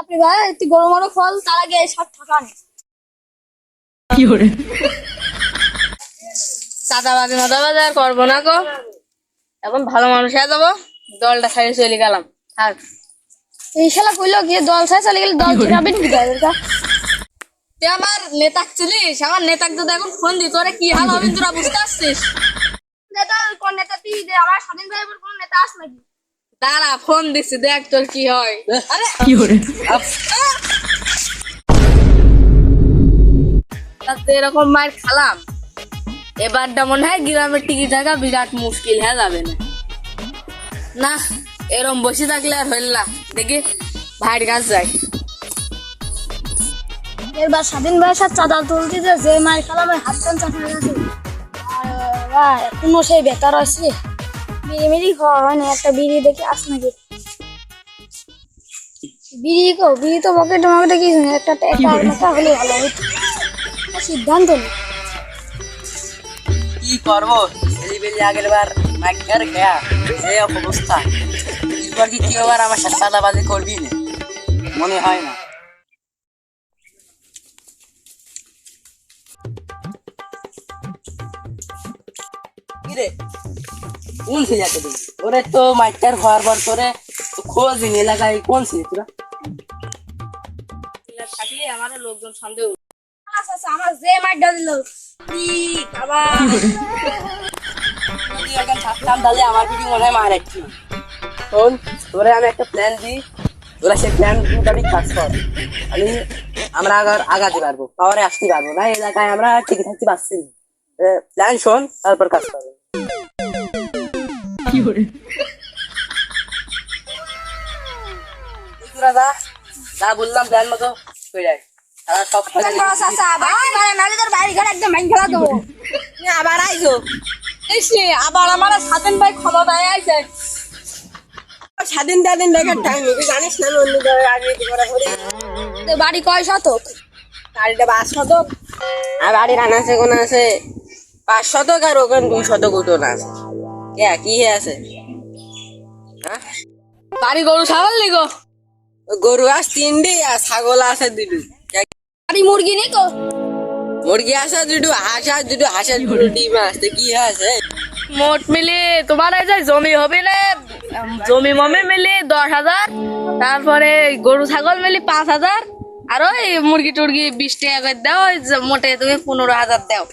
আপনি ভাই একটু গরু মরো ফল তার আগে 60 টাকা নেই। কি করে চাঁদাবাজি মাদাবাজি আর করবো না গো। এখন ভালো মানুষ হয়ে যাবো। দলটা ছেড়ে চলে গেলাম। থাক। এই শালা কইলো গিয়ে দল ছাই চলে গেলে দল ছেড়াবেন কি যাবে এটা? তুই আমার নেতাক চিনিস? আমার নেতাক যদি এখন ফোন দি তোরে কি হাল হবে তোরা বুঝতে পারছিস? নেতা কোন নেতা তুই দে আমার স্বাধীন ভাইয়ের কোন নেতা আস নাকি? দাঁড়া ফোন দিচ্ছি দেখ তোর কি হয়। আরে কি করে এরকম মার খালাম এবারটা মনে হয় গ্রামের টিকি থাকা বিরাট মুশকিল হয়ে যাবে না। না এরম বসে থাকলে আর হইল না। দেখি ভাইয়ের কাছে যাই। এবার স্বাধীন ভাইয়ের সাথে চাঁদা তুলতে যে মার খালামের হাত টান চাপা গেছে আর ভাই এখনো সেই বেকার আছে। বিড়ি মিড়ি খাওয়া হয় না, একটা বিড়ি দেখে আস নাকি? বিড়ি তো পকেটে মকেটে কিছু নেই, একটা টাকা হলে ভালো হতো। সিদ্ধান্ত নেই কি করবো, ছেলেবেলে আগের বার মাইকার খেয়া এই অবস্থা। এরপর কি কেউ আবার আমার সাথে চাঁদাবাজি করবি না মনে হয় না। কিরে কোন ছেলে আছে তুই? ওরে তো মাইকার হওয়ার পর তোরে খোঁজ দিন এলাকায় কোন ছেলে তোরা? থাকলে আমার লোকজন সন্দেহ। আচ্ছা আমার যে মাইটা দিল আবার যদি এখন থাকতাম তাহলে আমার পিঠে মনে হয় মার একটি। শোন তোরে আমি একটা প্ল্যান দিই, তোরা সেই প্ল্যান মোটামুটি কাজ কর। আমরা আগাতে পারবো, পাওয়ারে আসতে পারবো না এলাকায়, আমরা টিকে থাকতে পারছি না। প্ল্যান শোন তারপর কাজ করবো। কি করে তোরা যা যা বললাম প্ল্যান মতো হয়ে যায়। তারা সব আবার আইসো এসে আবার আমার স্বাধীন ভাই ক্ষমতায় আইছে। স্বাধীন দেখার টাইম জানিস না, অন্য রাজনীতি করা করি। বাড়ি কয় শতক? গাড়িটা 5 শতক আর বাড়ির আনাচে কোন আছে 5 শতক আর ওখানে 2 শতক উঠোন আছে। কি আছে? হ্যাঁ বাড়ি গরু ছাগল নিগো? গরু আছে 3টি আর ছাগল আছে 2টি। বাড়ি মুরগি নেই তো? মুরগি আছে 2টি, হাঁস আছে 2টি, হাঁসের 2টি ডিম আছে। কি আছে মোট মিলে তোমার এই যে জমি হবে না, জমি মমি মিলে 10,000, তারপরে গরু ছাগল মিলে 5,000, আর ওই মুরগি টুরগি 20 টাকা করে দাও। ওই মোটে তুমি 15,000 দাও।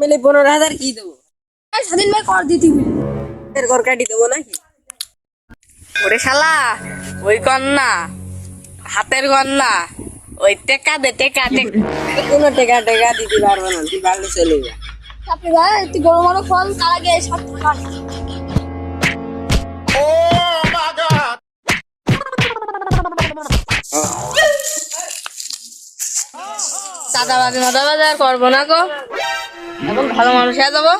মিলে 15,000 কি দেবো? স্বাধীন ভাই কর দিতি এর ঘর কাটি দেবো নাকি? ওরে শালা ওই কন্যা হাতের কন্যা ওই টেকা দে টেকা কোনো টেকা দিতে পারবো না, তুই পারলে চলে যা। আপনি ভাই একটু গরু মরো ফল তার আগে 60 টাকা নেই। চাঁদাবাজি মাদাবাজি আর করবো না গো। এখন ভালো মানুষ হয়ে যাবো।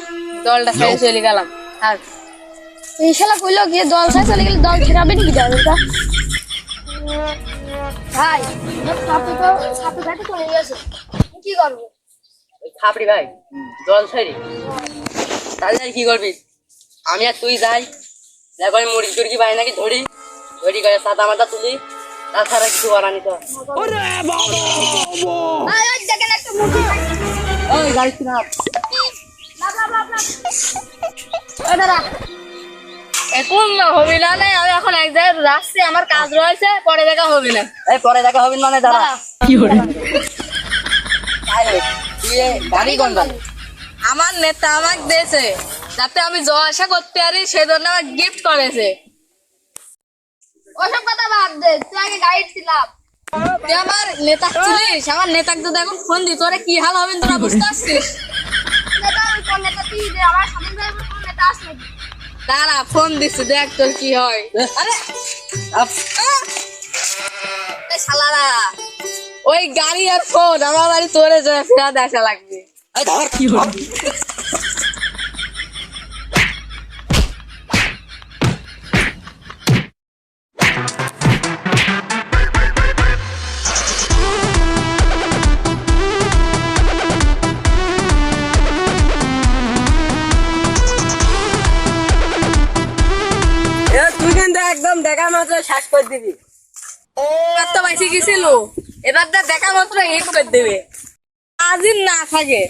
দলটা ছেড়ে চলে গেলাম। থাক। এই শালা কইলো গিয়ে দল ছাই চলে গেলে দল ছেড়াবেন কি যাবে এটা? ভাই সাপে ঘাটে চলে গেছে, কি করবো? খাপড়ি ভাই জল ছাড়ি তাহলে কি করবি? আমি আর তুই যাই, দেখো আমি মুরগি টুরগি পাই নাকি ধরি করে সাদা মাথা তুলি, তাছাড়া কিছু করা নিত। ওই দেখেন একটা মুরগি ওই গাড়ি কিনা দাঁড়া এখন হবে না নাই, আমি এখন এক জায়গায় যাচ্ছি, আমার কাজ রয়েছে, পরে দেখা হবে না। এই পরে দেখা হবে মানে দাঁড়া। কি করে তুই গাড়ি কোন গাড়ি? আমার নেতা আমাকে দিয়েছে যাতে আমি যাওয়া আসা করতে পারি, সেজন্য আমার গিফট করেছে। ওসব কথা বাদ দে, তুই আগে গাইড ছিলাম। তুই আমার নেতা চিনিস? আমার নেতাকে যদি এখন ফোন দি তোরে কি হাল হবে তোরা বুঝতে পারছিস? নেতা কোন নেতা তুই দে আমার স্বাধীন ভাইয়ের কোন নেতা আস নাকি? দাঁড়া ফোন দিচ্ছি দেখ তোর কি হয়। আরে এই শালারা ওই গাড়ি আর ফোন আমার বাড়ি তোরে ফেরা দেখা লাগবে। কি করে তুই কিন্তু একদম দেখা মাত্র শ্বাস করে দিবি। এবার তো বাইসে গেছিল, এবার তো দেখা মাত্র হিট করে দেবে, আজই না থাকে।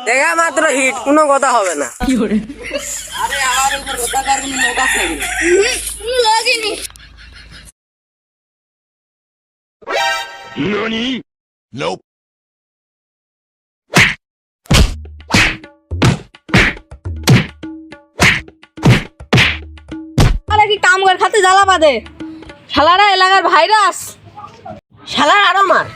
দেখা মাত্র হিট, কোনো কথা হবে না। কি hore আরে আমার উপর কথা করার কোনো লোক আছে নাকি? লগিনি Nani? Nope. আরে কি কাম করে খাতে জ্বালা বাদে, শালারা এলাকার ভাইরাস। শালার আরো মার।